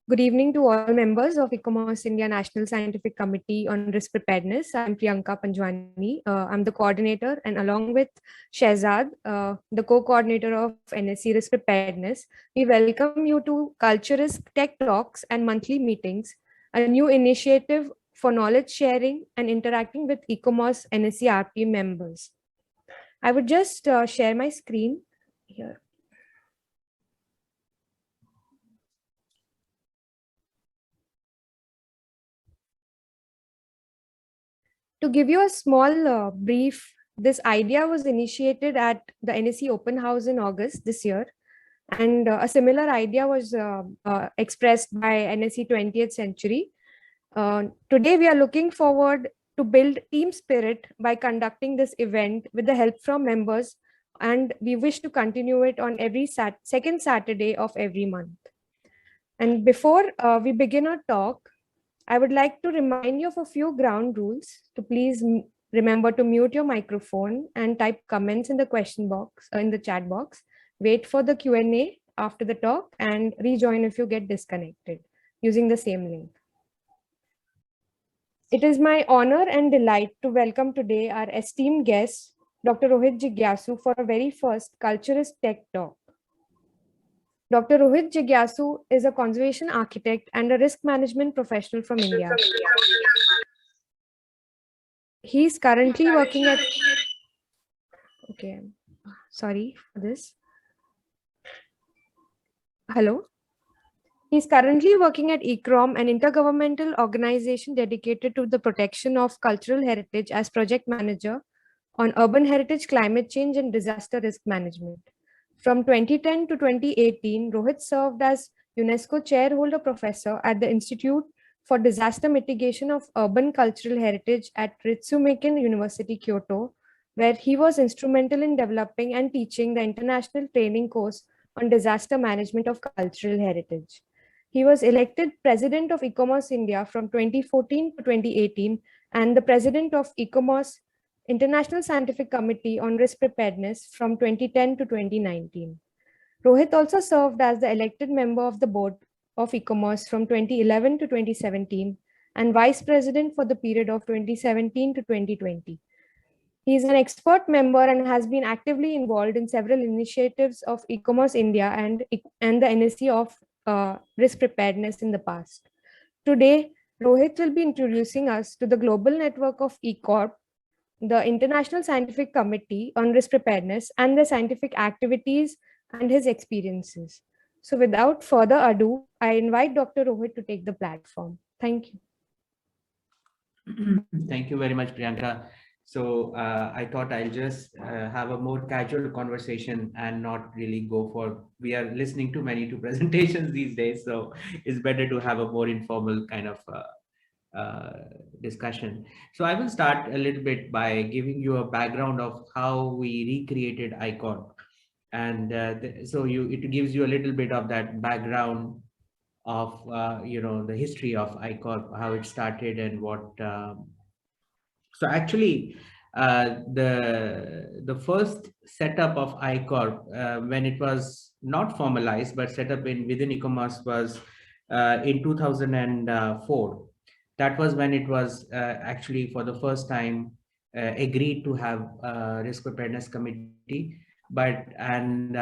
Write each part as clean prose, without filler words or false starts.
Good evening to all members of ICOMOS India National Scientific Committee on Risk Preparedness. I'm Priyanka Panjwani. I'm the coordinator, and along with Shahzad, the co-coordinator of NSC Risk Preparedness, we welcome you to CultuRisk Tech Talks and monthly meetings, a new initiative for knowledge sharing and interacting with ICOMOS NSC RP members. I would just share my screen here. To give you a small brief, this idea was initiated at the NSC Open House in August this year. And a similar idea was expressed by NSC 20th Century. Today, we are looking forward to build team spirit by conducting this event with the help from members. And we wish to continue it on every second Saturday of every month. And before we begin our talk, I would like to remind you of a few ground rules to please remember to mute your microphone and type comments in the question box, in the chat box. Wait for the Q&A after the talk and rejoin if you get disconnected using the same link. It is my honor and delight to welcome today our esteemed guest, Dr. Rohit Jigyasu, for our very first CultuRisk Tech Talk. Dr. Rohit Jigyasu is a conservation architect and a risk management professional from India. He's currently working at... Okay, sorry for this. Hello. He's currently working at ICORP, an intergovernmental organization dedicated to the protection of cultural heritage as project manager on urban heritage, climate change, and disaster risk management. From 2010 to 2018, Rohit served as UNESCO Chairholder Professor at the Institute for Disaster Mitigation of Urban Cultural Heritage at Ritsumeikan University, Kyoto, where he was instrumental in developing and teaching the international training course on disaster management of cultural heritage. He was elected President of ICOMOS India from 2014 to 2018 and the President of ICOMOS International Scientific Committee on Risk Preparedness from 2010 to 2019. Rohit also served as the elected member of the board of ICOMOS from 2011 to 2017 and vice president for the period of 2017 to 2020. He is an expert member and has been actively involved in several initiatives of ICOMOS India and the NSC of Risk Preparedness in the past. Today, Rohit will be introducing us to the global network of ICORP, the International Scientific Committee on Risk Preparedness, and the scientific activities and his experiences. So without further ado, I invite Dr. Rohit to take the platform. Thank you. Thank you very much, Priyanka. So I thought I'll just have a more casual conversation and not really go for, we are listening to many presentations these days. So it's better to have a more informal kind of discussion. So I will start a little bit by giving you a background of how we recreated ICOR. And it gives you a little bit of that background of, the history of ICOR, how it started and what. So actually, the first setup of ICOR, when it was not formalized, but set up within ICOMOS was in 2004. That was when it was actually for the first time agreed to have a risk preparedness committee. And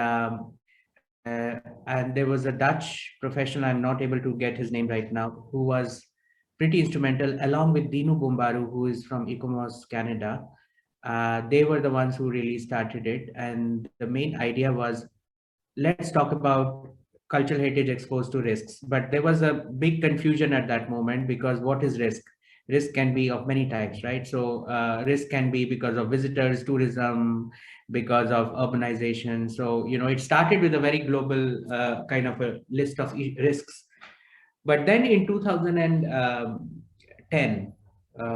there was a Dutch professional, I'm not able to get his name right now, who was pretty instrumental, along with Dinu Bumbaru, who is from ICOMOS Canada. They were the ones who really started it. And the main idea was, let's talk about cultural heritage exposed to risks. But there was a big confusion at that moment, because what is risk? Risk can be of many types, right? So risk can be because of visitors, tourism, because of urbanization. So, it started with a very global kind of a list of risks. But then in 2010,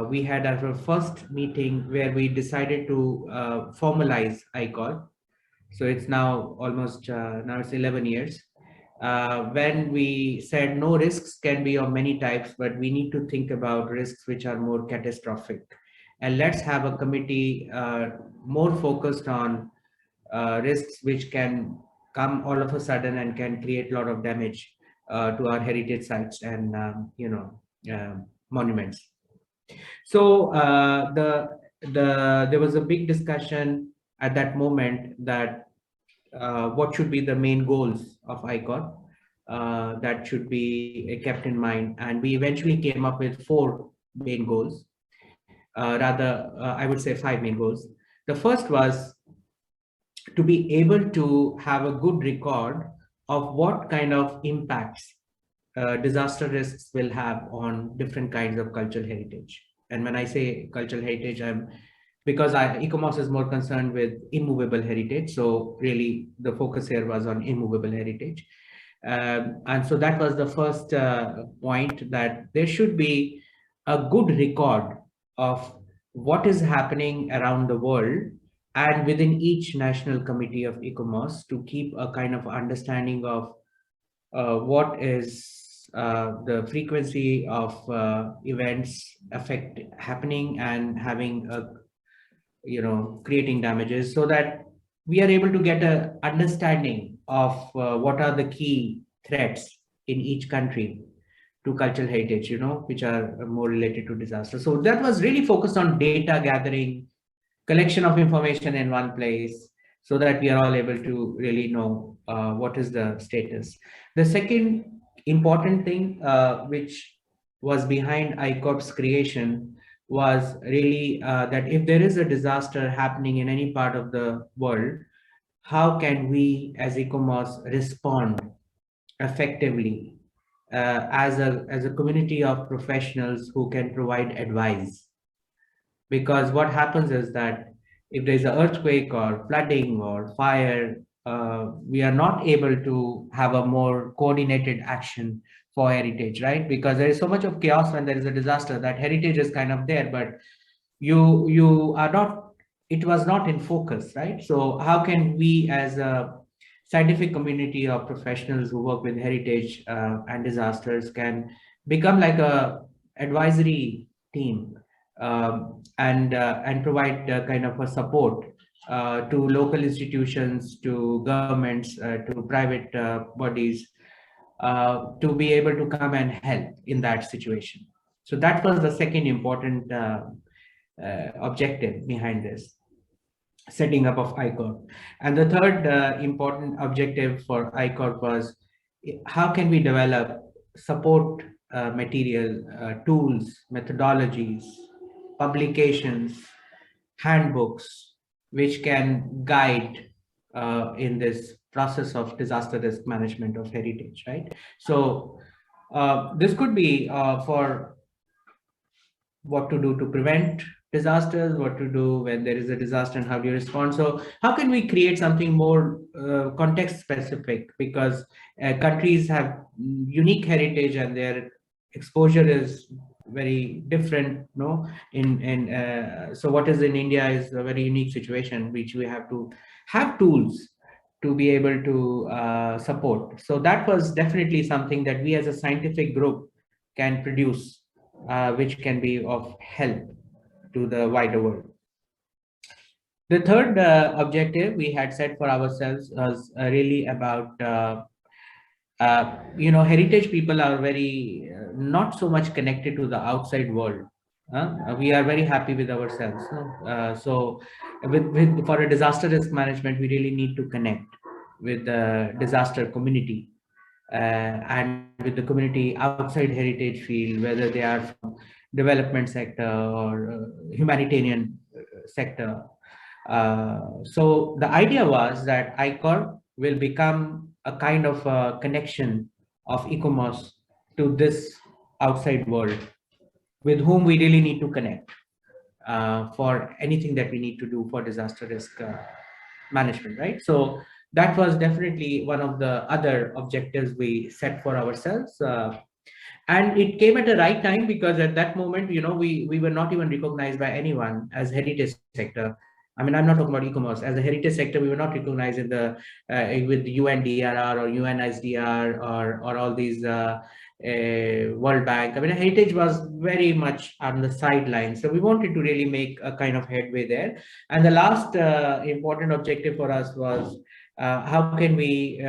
we had our first meeting where we decided to formalize ICOR. So it's now almost, now it's 11 years. When we said no, risks can be of many types, but we need to think about risks which are more catastrophic. And let's have a committee more focused on risks which can come all of a sudden and can create a lot of damage. to our heritage sites and monuments. So there was a big discussion at that moment that what should be the main goals of ICOR that should be kept in mind, and we eventually came up with 4 main goals. I would say 5 main goals. The first was to be able to have a good record of what kind of impacts disaster risks will have on different kinds of cultural heritage. And when I say cultural heritage, because ICOMOS is more concerned with immovable heritage. So really the focus here was on immovable heritage. And so that was the first point, that there should be a good record of what is happening around the world and within each national committee of ICOMOS, to keep a kind of understanding of what is the frequency of events happening and having a, creating damages, so that we are able to get a understanding of what are the key threats in each country to cultural heritage, which are more related to disaster. So that was really focused on data gathering, collection of information in one place, so that we are all able to really know what is the status. The second important thing which was behind ICORP's creation was really that if there is a disaster happening in any part of the world, how can we as ICOMOS respond effectively as a community of professionals who can provide advice? Because what happens is that if there's an earthquake or flooding or fire, we are not able to have a more coordinated action for heritage, right? Because there is so much of chaos when there is a disaster, that heritage is kind of there, but you are not, it was not in focus, right? So how can we as a scientific community of professionals who work with heritage and disasters can become like a advisory team, and provide kind of a support to local institutions, to governments, to private bodies, to be able to come and help in that situation. So that was the second important objective behind this setting up of ICORP. And the third important objective for ICORP was, how can we develop support material, tools, methodologies, publications, handbooks, which can guide in this process of disaster risk management of heritage, right? So this could be for what to do to prevent disasters, what to do when there is a disaster and how do you respond. So how can we create something more context specific, because countries have unique heritage and their exposure is very different, no? So what is in India is a very unique situation, which we have to have tools to be able to support. So that was definitely something that we as a scientific group can produce, which can be of help to the wider world. The third objective we had set for ourselves was really about, heritage people are very not so much connected to the outside world. We are very happy with ourselves. So for a disaster risk management, we really need to connect with the disaster community and with the community outside heritage field, whether they are from development sector or humanitarian sector. So the idea was that ICOR will become a kind of a connection of ICOMOS to this outside world, with whom we really need to connect for anything that we need to do for disaster risk management, right? So that was definitely one of the other objectives we set for ourselves. And it came at the right time, because at that moment, we were not even recognized by anyone as heritage sector. I mean, I'm not talking about ICOMOS. As a heritage sector, we were not recognized in the with the UNDRR or UNSDR or all these World Bank. I mean, heritage was very much on the sidelines. So we wanted to really make a kind of headway there. And the last important objective for us was, how can we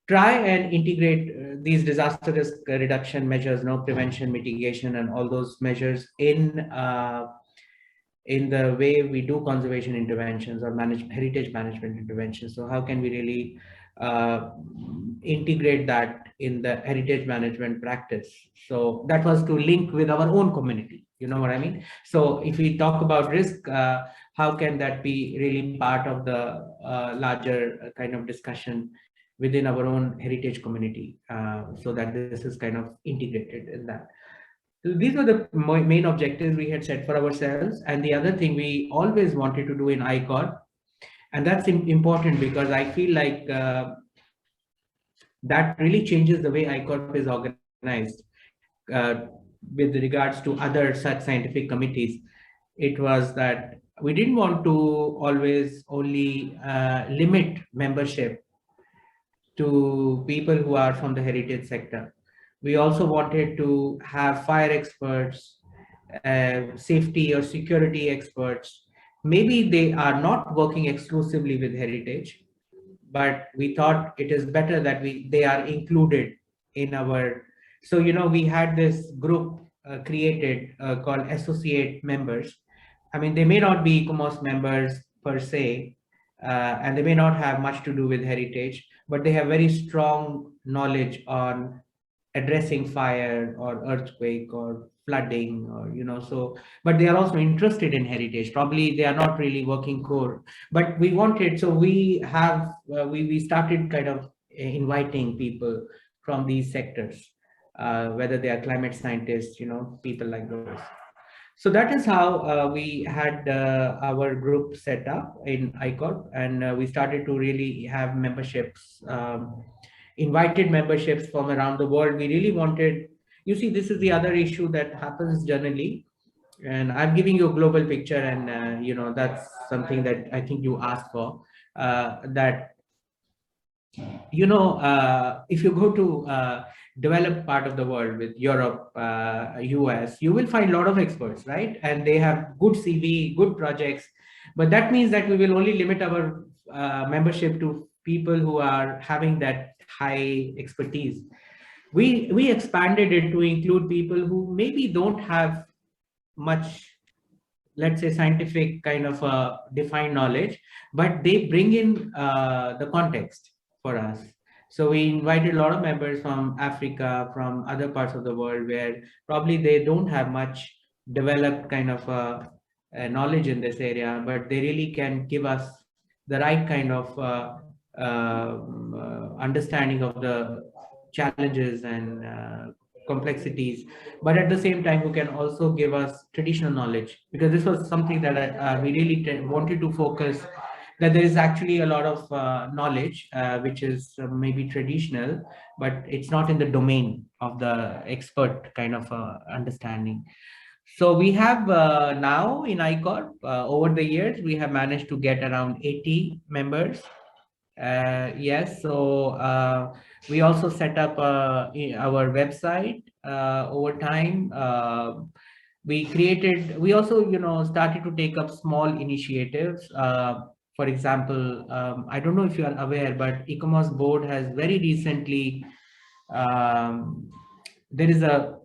try and integrate these disaster risk reduction measures, prevention, mitigation, and all those measures in the way we do conservation interventions or heritage management interventions. So how can we really uh, integrate that in the heritage management practice? So that was to link with our own community. You know what I mean? So if we talk about risk, how can that be really part of the larger kind of discussion within our own heritage community, so that this is kind of integrated in that. So these were the main objectives we had set for ourselves. And the other thing we always wanted to do in ICOR, and that's important because I feel like that really changes the way ICORP is organized uh, with regards to other such scientific committees. It was that we didn't want to always only limit membership to people who are from the heritage sector. We also wanted to have fire experts, safety or security experts. Maybe they are not working exclusively with heritage, but we thought it is better that they are included in our. So we had this group created called associate members. I mean, they may not be ICOMOS members per se, and they may not have much to do with heritage, but they have very strong knowledge on addressing fire or earthquake or flooding, or so. But they are also interested in heritage. Probably they are not really working core, but we wanted. So we have we started kind of inviting people from these sectors, whether they are climate scientists, people like those. So that is how we had our group set up in ICORP, and we started to really have memberships, invited memberships from around the world. We really wanted, you see, this is the other issue that happens generally, and I'm giving you a global picture, and that's something that I think you asked for. That if you go to developed part of the world with Europe, US, you will find a lot of experts, right? And they have good CV, good projects, but that means that we will only limit our membership to people who are having that high expertise. We expanded it to include people who maybe don't have much, let's say, scientific kind of defined knowledge, but they bring in the context for us. So we invited a lot of members from Africa, from other parts of the world, where probably they don't have much developed kind of knowledge in this area, but they really can give us the right kind of understanding of the challenges and complexities, but at the same time who can also give us traditional knowledge, because this was something that we really wanted to focus, that there is actually a lot of knowledge which is maybe traditional, but it's not in the domain of the expert kind of understanding. So we have now in ICOR, over the years, we have managed to get around 80 members. Yes, so we also set up our website over time. We also, started to take up small initiatives. For example, I don't know if you are aware, but ICOMOS board has very recently, um, there is a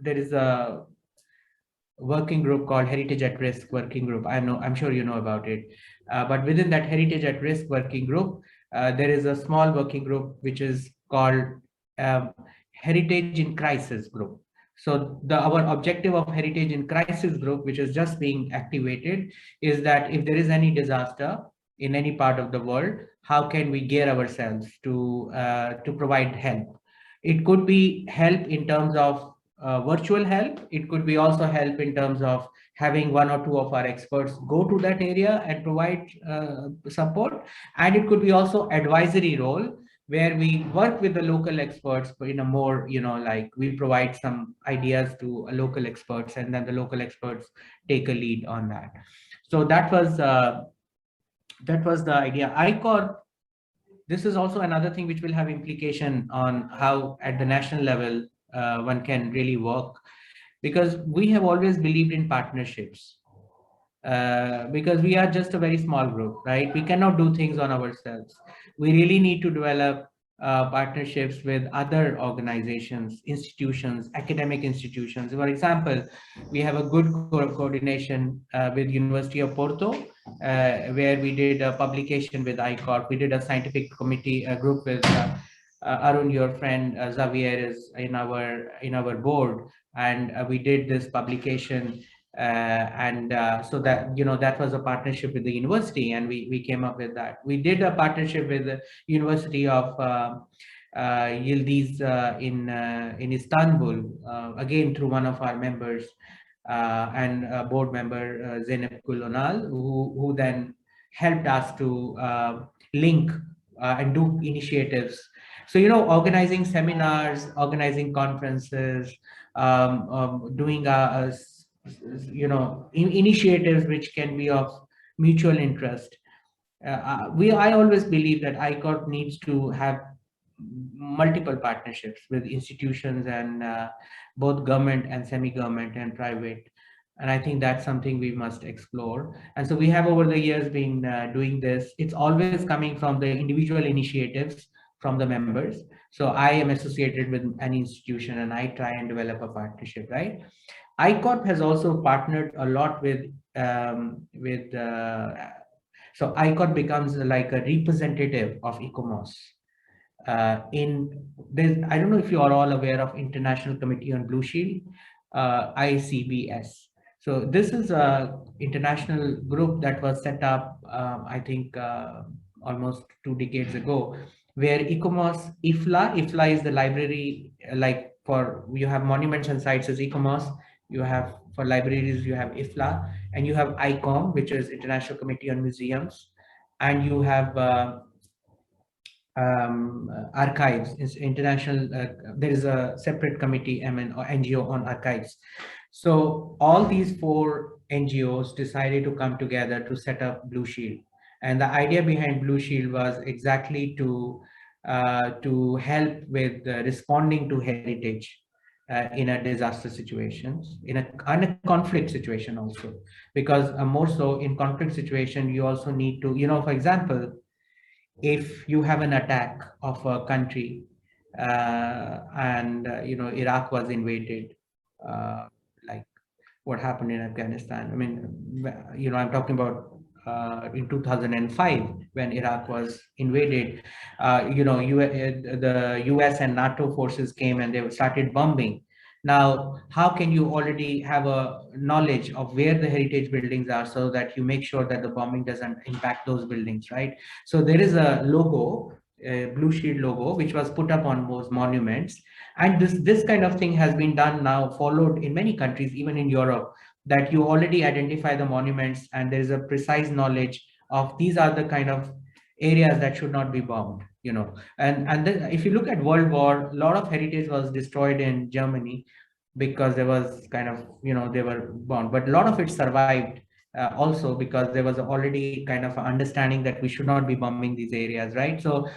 there is a working group called Heritage at Risk Working Group. I'm sure you know about it. But within that Heritage at Risk Working Group, there is a small working group which is called um, Heritage in Crisis Group. So our objective of Heritage in Crisis Group, which is just being activated, is that if there is any disaster in any part of the world, how can we gear ourselves to provide help? It could be help in terms of virtual help. It could be also help in terms of having one or two of our experts go to that area and provide support. And it could be also advisory role, where we work with the local experts in a more, like we provide some ideas to local experts, and then the local experts take a lead on that. So that was the idea. ICOR, this is also another thing which will have implication on how at the national level one can really work, because we have always believed in partnerships, because we are just a very small group, right? We cannot do things on ourselves. We really need to develop partnerships with other organizations, institutions, academic institutions. For example, we have a good coordination with University of Porto, where we did a publication with ICORP. We did a scientific committee group with Arun, your friend Xavier is in our board, and we did this publication. And so that, that was a partnership with the university, and we came up with that. We did a partnership with the University of Yildiz in Istanbul, again through one of our members and board member Zeynep Kulonal, who then helped us to link and do initiatives. So, organizing seminars, organizing conferences, doing initiatives which can be of mutual interest. I always believe that ICORP needs to have multiple partnerships with institutions and both government and semi-government and private. And I think that's something we must explore. And so we have over the years been doing this. It's always coming from the individual initiatives from the members. So I am associated with an institution and I try and develop a partnership, right? ICORP has also partnered a lot so ICOR becomes like a representative of ICOMOS. I don't know if you are all aware of International Committee on Blue Shield, ICBS. So this is a international group that was set up, I think, almost 2 decades ago, where ICOMOS, IFLA is the library, like for, you have monuments and sites as ICOMOS, you have for libraries, you have IFLA, and you have ICOM, which is International Committee on Museums, and you have archives, international, there is a separate committee, or NGO on archives. So all these 4 NGOs decided to come together to set up Blue Shield. And the idea behind Blue Shield was exactly to help with responding to heritage in a disaster situations, in a conflict situation also, because more so in conflict situation, you also need to, for example, if you have an attack of a country and Iraq was invaded, like what happened in Afghanistan. I mean, I'm talking about in 2005 when Iraq was invaded. The US and NATO forces came and they started bombing. Now, how can you already have a knowledge of where the heritage buildings are so that you make sure that the bombing doesn't impact those buildings, right? So there is a logo, a Blue Shield logo, which was put up on those monuments. And this kind of thing has been done now, followed in many countries, even in Europe, that you already identify the monuments and there is a precise knowledge of these are the kind of areas that should not be bombed, and then if you look at World War, a lot of heritage was destroyed in Germany because there was kind of, they were bombed, but a lot of it survived also because there was already kind of an understanding that we should not be bombing these areas, right? So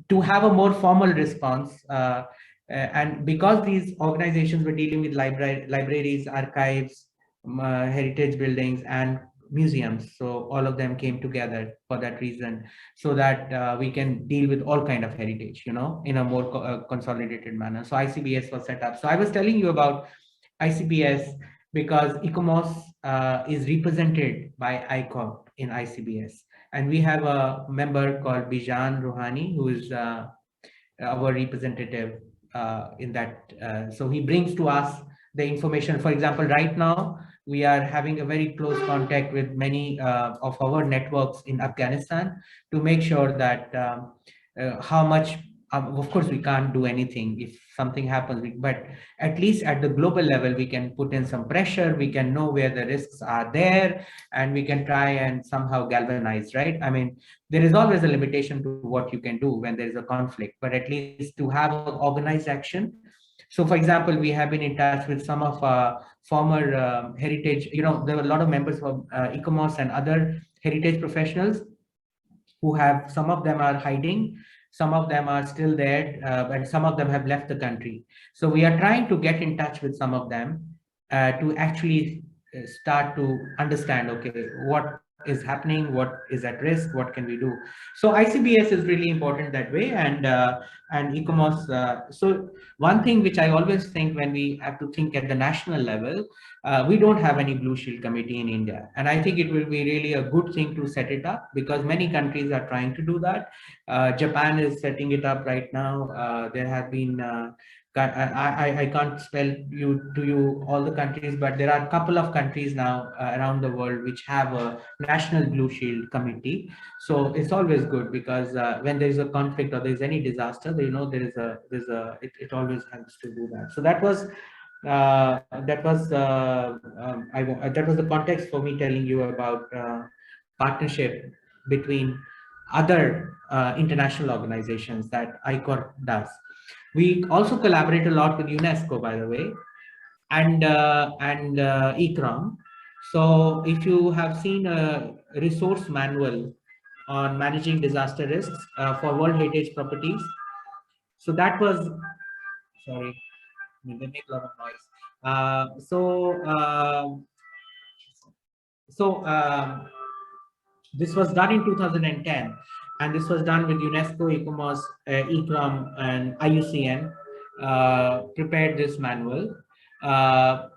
to have a more formal response, and because these organizations were dealing with libraries, archives, heritage buildings, and museums, so all of them came together for that reason, so that we can deal with all kind of heritage, in a more consolidated manner. So ICBS was set up. So I was telling you about ICBS because ICOMOS is represented by ICORP in ICBS, and we have a member called Bijan Rouhani, who is our representative in that. So he brings to us the information. For example, right now we are having a very close contact with many of our networks in Afghanistan to make sure that how much, of course we can't do anything if something happens, but at least at the global level we can put in some pressure, we can know where the risks are there, and we can try and somehow galvanize, right? I mean, there is always a limitation to what you can do when there is a conflict, but at least to have organized action. So for example, we have been in touch with some of former heritage, there were a lot of members of ICOMOS and other heritage professionals who have, some of them are hiding, some of them are still there, and some of them have left the country. So we are trying to get in touch with some of them to actually start to understand, okay, what is happening, what is at risk, what can we do. So ICBS is really important that way, and ICOMOS. So one thing which I always think when we have to think at the national level, we don't have any Blue Shield committee in India, and I think it will be really a good thing to set it up, because many countries are trying to do that. Japan is setting it up right now. There have been I can't spell you all the countries, but there are a couple of countries now around the world which have a national Blue Shield committee. So it's always good, because when there is a conflict or there is any disaster, it always helps to do that. So that was the context for me telling you about partnership between other international organizations that ICOR does. We also collaborate a lot with UNESCO, by the way, and ICCROM. So if you have seen a resource manual on managing disaster risks for World Heritage properties, so that was, sorry, they make a lot of noise. Uh, so uh, so this was done in 2010, and this was done with UNESCO, ICOMOS, ICROM, and IUCN prepared this manual.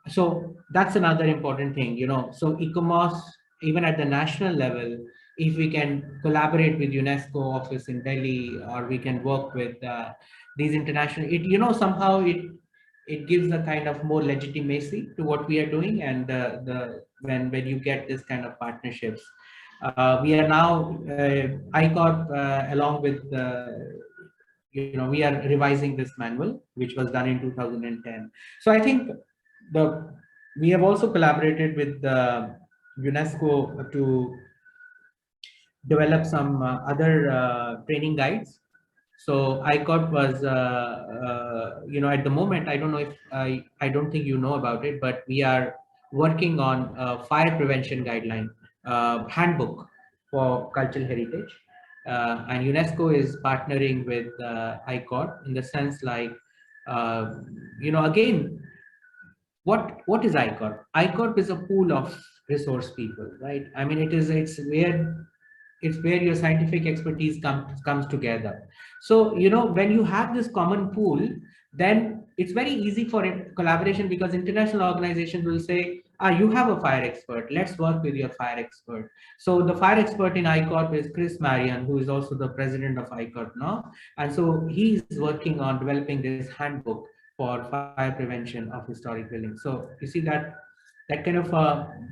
So that's another important thing, So ICOMOS, even at the national level, if we can collaborate with UNESCO office in Delhi, or we can work with these international, somehow it gives a kind of more legitimacy to what we are doing, and when you get this kind of partnerships. We are now ICORP along with we are revising this manual, which was done in 2010. So I think we have also collaborated with UNESCO to develop some other training guides. So ICORP was, at the moment, I don't know if I don't think you know about it, but we are working on a fire prevention guideline handbook for cultural heritage. And UNESCO is partnering with ICORP in the sense like, again, what is ICORP? ICORP is a pool of resource people, right? I mean, it's where your scientific expertise comes together. So when you have this common pool, then it's very easy for collaboration, because international organizations will say, you have a fire expert, let's work with your fire expert. So the fire expert in ICORP is Chris Marion, who is also the president of ICORP now, and so he's working on developing this handbook for fire prevention of historic buildings. So you see that kind of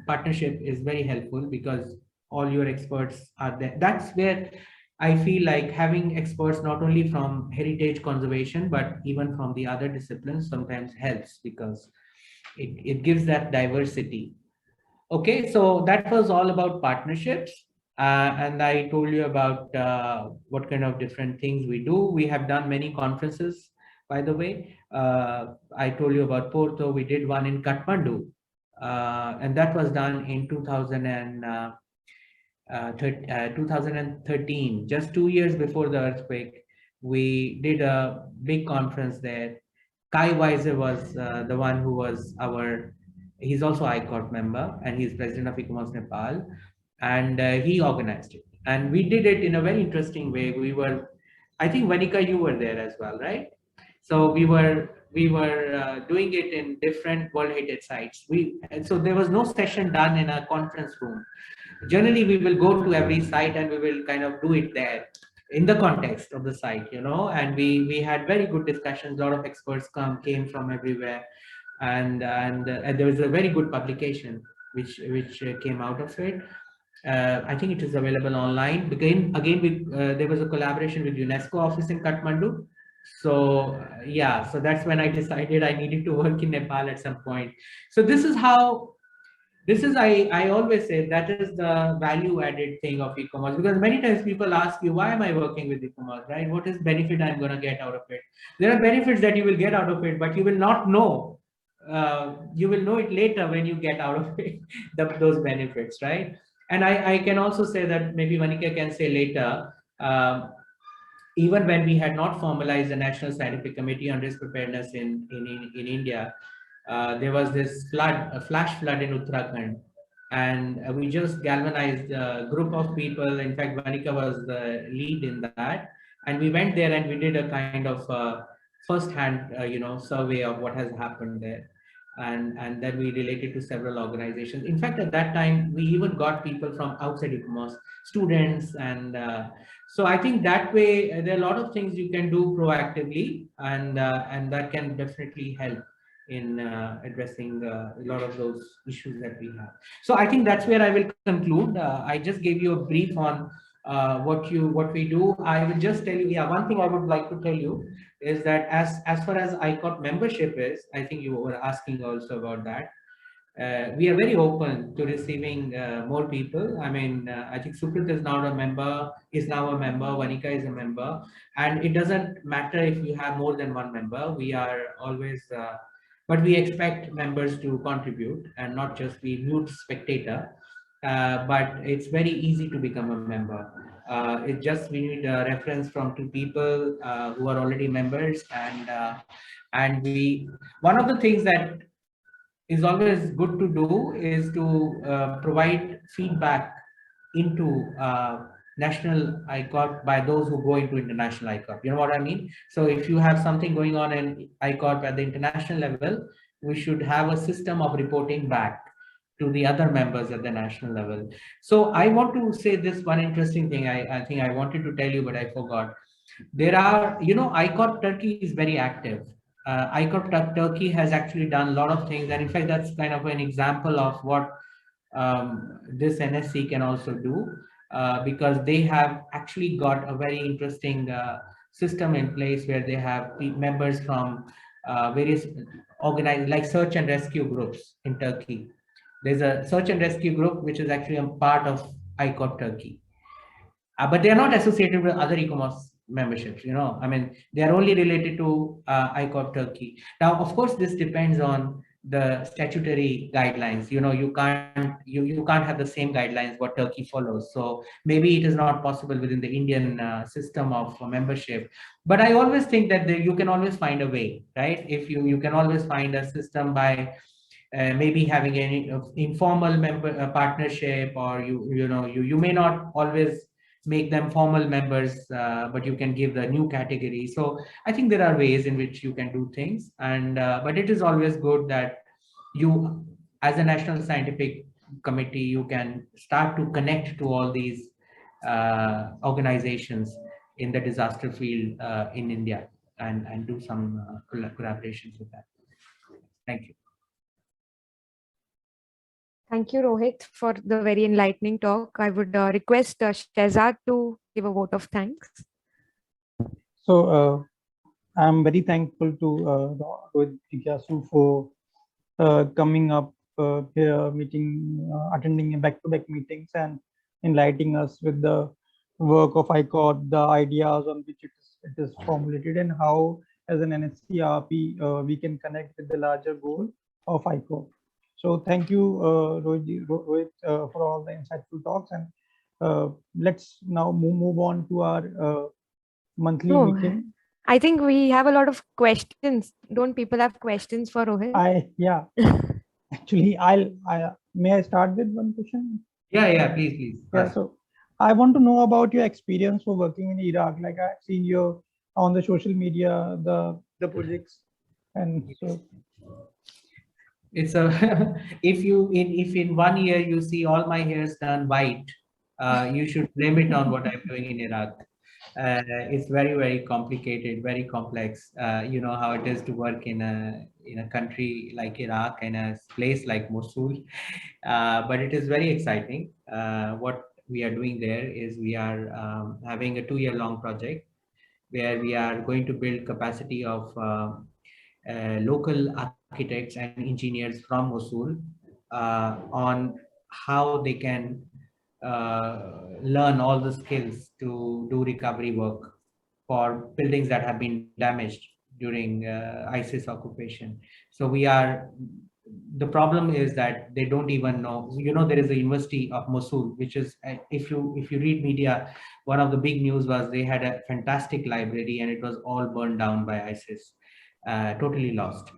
partnership is very helpful, because all your experts are there. That's where I feel like having experts not only from heritage conservation, but even from the other disciplines sometimes helps, because it gives that diversity. Okay, so that was all about partnerships. And I told you about what kind of different things we do. We have done many conferences, by the way. I told you about Porto. We did one in Kathmandu, and that was done in 2013, just 2 years before the earthquake. We did a big conference there. Kai Weiser was the one who was he's also ICORP member, and he's president of ICOMOS Nepal, and he organized it. And we did it in a very interesting way. I think Vanika, you were there as well, right? So we were doing it in different World Heritage sites. And so there was no session done in a conference room. Generally, we will go to every site and we will kind of do it there in the context of the site, and we had very good discussions. A lot of experts came from everywhere, and there was a very good publication which came out of it. I think it is available online. Again, there was a collaboration with UNESCO office in Kathmandu. So yeah, so that's when I decided I needed to work in Nepal at some point. So I always say that is the value added thing of e-commerce, because many times people ask you, why am I working with e-commerce, right? What is benefit I'm going to get out of it? There are benefits that you will get out of it, but you will not know. You will know it later when you get out of it, those benefits, right? And I can also say that maybe Manika can say later, even when we had not formalized the National Scientific Committee on Risk Preparedness in India, there was this flash flood in Uttarakhand. and we just galvanized a group of people. In fact, Vanika was the lead in that, and we went there and we did a kind of first-hand, survey of what has happened there, and then we related to several organizations. In fact, at that time, we even got people from outside ICOMOS, students, and so I think that way there are a lot of things you can do proactively, and that can definitely help in addressing a lot of those issues that we have. So I think that's where I will conclude. I just gave you a brief on what we do. I will just tell you, yeah, one thing I would like to tell you is that as far as ICORP membership is, I think you were asking also about that. We are very open to receiving more people. I mean, I think Sukrit is now a member, Vanika is a member, and it doesn't matter if you have more than one member. We are always, but we expect members to contribute and not just be mute spectator. But it's very easy to become a member. It just we need a reference from two people who are already members, and we one of the things that is always good to do is to provide feedback into national ICORP by those who go into international ICORP. You know what I mean? So if you have something going on in ICORP at the international level, we should have a system of reporting back to the other members at the national level. So I want to say this one interesting thing I think I wanted to tell you, but I forgot. There are, ICORP Turkey is very active. ICORP Turkey has actually done a lot of things, and in fact, that's kind of an example of what this NSC can also do, because they have actually got a very interesting system in place where they have members from various organized, like search and rescue groups in Turkey. There's a search and rescue group which is actually a part of ICORP Turkey. But they're not associated with other e-commerce memberships. I mean, they're only related to ICORP Turkey. Now, of course, this depends on the statutory guidelines. You can't have the same guidelines what Turkey follows. So maybe it is not possible within the Indian system of membership. But I always think that you can always find a way, right? If you can always find a system by maybe having any informal member partnership, or you may not always make them formal members, but you can give the new category. So I think there are ways in which you can do things, and but it is always good that you, as a national scientific committee, you can start to connect to all these organizations in the disaster field in India, and do some collaborations with that. Thank you. Thank you, Rohit, for the very enlightening talk. I would request Shahzad to give a vote of thanks. So I'm very thankful to Rohit Jigyasu for coming up here, attending back-to-back meetings and enlightening us with the work of ICOR, the ideas on which it is formulated, and how, as an NSC RP, we can connect with the larger goal of ICOR. So thank you, Rohit, for all the insightful talks, and let's now move on to our monthly meeting. I think we have a lot of questions. Don't people have questions for Rohit? Yeah. Actually, may I start with one question? Yeah, please. Yeah, so I want to know about your experience for working in Iraq. Like, I've seen you on the social media, the projects, and so it's a if in 1 year you see all my hairs done white, you should blame it on what I'm doing in Iraq. It's very, very complicated, very complex. You know how it is to work in a country like Iraq, in a place like Mosul, but it is very exciting. What we are doing there is we are having a 2-year-long project where we are going to build capacity of local architects and engineers from Mosul on how they can learn all the skills to do recovery work for buildings that have been damaged during ISIS occupation. So the problem is that they don't even know. There is a University of Mosul, which is, if you read media, one of the big news was they had a fantastic library and it was all burned down by ISIS. totally lost.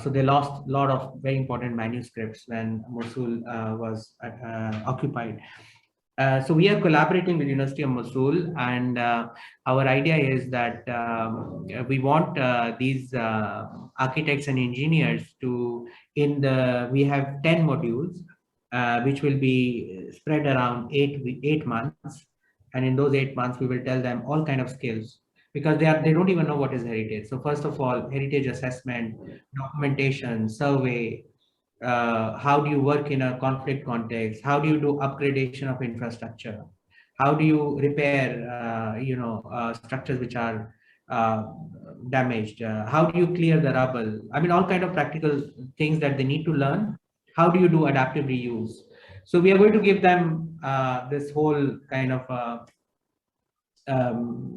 So they lost a lot of very important manuscripts when Mosul was occupied. So we are collaborating with University of Mosul, and our idea is that we want these architects and engineers to, we have 10 modules, which will be spread around 8 months. And in those 8 months, we will tell them all kind of skills, because they don't even know what is heritage. So first of all, heritage assessment, documentation, survey, how do you work in a conflict context? How do you do upgradation of infrastructure? How do you repair, structures which are damaged? How do you clear the rubble? I mean, all kind of practical things that they need to learn. How do you do adaptive reuse? So we are going to give them this whole kind of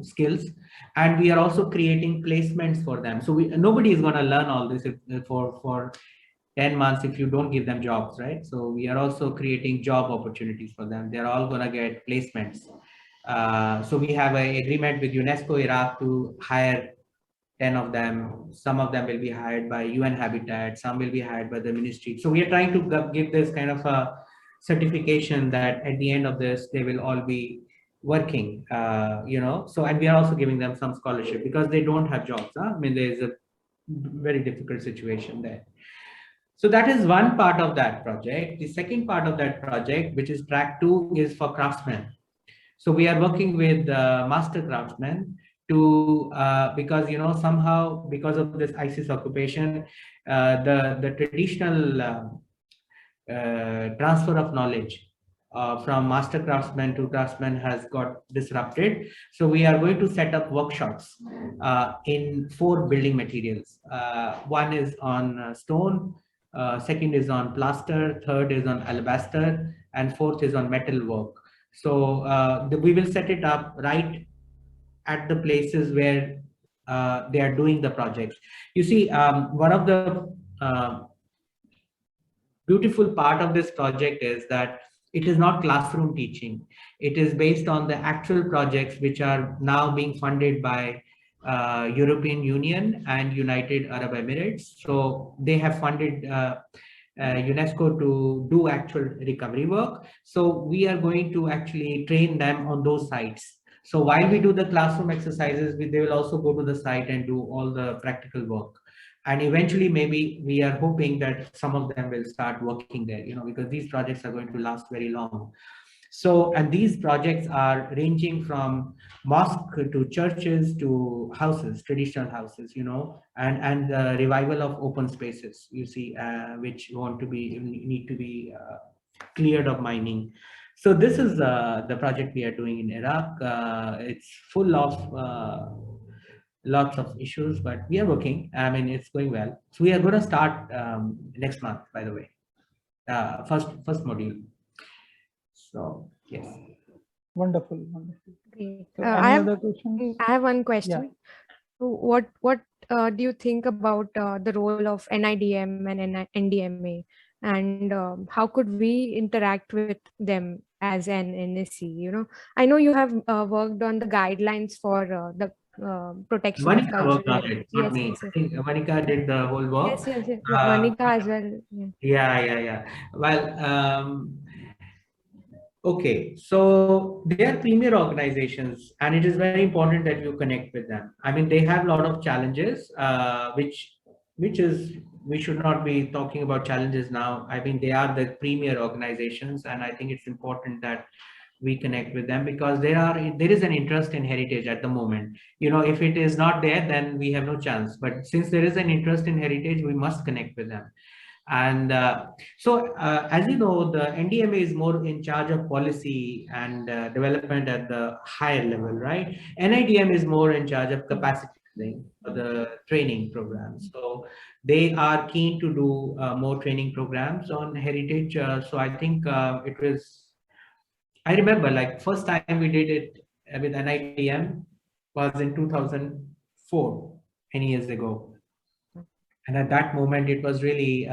skills, and we are also creating placements for them. So nobody is going to learn all this for 10 months if you don't give them jobs, right? So we are also creating job opportunities for them. They're all going to get placements. So we have an agreement with UNESCO Iraq to hire 10 of them. Some of them will be hired by UN Habitat, some will be hired by the ministry. So we are trying to give this kind of a certification that at the end of this, they will all be working, So, and we are also giving them some scholarship because they don't have jobs. I mean, there's a very difficult situation there. So that is one part of that project. The second part of that project, which is track 2, is for Craftsman. So we are working with master craftsmen to, because, somehow because of this ISIS occupation, the traditional transfer of knowledge from master craftsman to craftsman has got disrupted. So we are going to set up workshops in 4 building materials. One is on stone, second is on plaster, third is on alabaster, and fourth is on metal work. So we will set it up right at the places where they are doing the projects. You see, one of the beautiful part of this project is that it is not classroom teaching. It is based on the actual projects which are now being funded by European Union and United Arab Emirates. So they have funded UNESCO to do actual recovery work. So we are going to actually train them on those sites. So while we do the classroom exercises, they will also go to the site and do all the practical work. And eventually, maybe we are hoping that some of them will start working there, because these projects are going to last very long. So, and these projects are ranging from mosque to churches to houses, traditional houses, and the revival of open spaces, which need to be cleared of mining. So this is the project we are doing in Iraq. It's full of lots of issues, but we are working. I mean, it's going well. So we are going to start next month, by the way, first module. So yes. Wonderful. Great. So any other questions? I have one question. Yeah. So what do you think about the role of NIDM and NDMA, and how could we interact with them as an NSC? I know you have worked on the guidelines for the protection of Manika worked on cultural it, not heritage. me. Yes. I think Manika did the whole work. Yes. Manika as well. Yeah. Well, okay. So they are premier organizations, and it is very important that you connect with them. I mean, they have a lot of challenges, which is, we should not be talking about challenges now. I mean, they are the premier organizations, and I think it's important that we connect with them, because there is an interest in heritage at the moment. If it is not there, then we have no chance. But since there is an interest in heritage, we must connect with them. And so, as you know, the NDMA is more in charge of policy and development at the higher level, right? NIDM is more in charge of capacity building for the training programs. So they are keen to do more training programs on heritage. So I think I remember, like, first time we did it with NIDM was in 2004, many years ago. And at that moment, it was really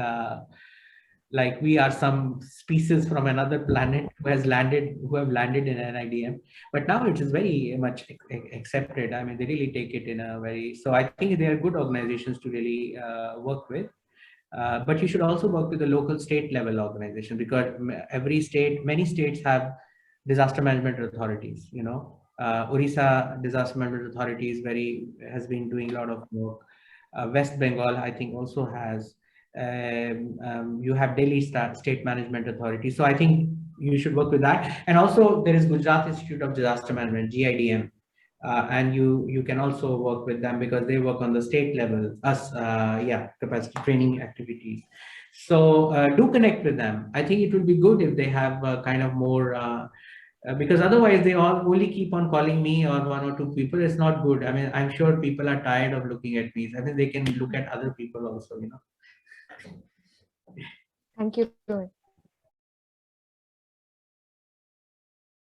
like we are some species from another planet who have landed in NIDM. But now it is very much accepted. I mean, they really take it in a very, so I think they are good organizations to really work with. But you should also work with the local state level organization, because many states have disaster management authorities, you know. Orissa Disaster Management Authority has been doing a lot of work. West Bengal, I think, also has. You have Delhi State Management Authority. So I think you should work with that. And also there is Gujarat Institute of Disaster Management, GIDM. And you can also work with them because they work on the state level, capacity training activities. So do connect with them. I think it would be good if they have kind of more, because otherwise they all only keep on calling me or one or two people. It's not good. I mean, I'm sure people are tired of looking at me. I mean, they can look at other people also, you know. Thank you, Rohit.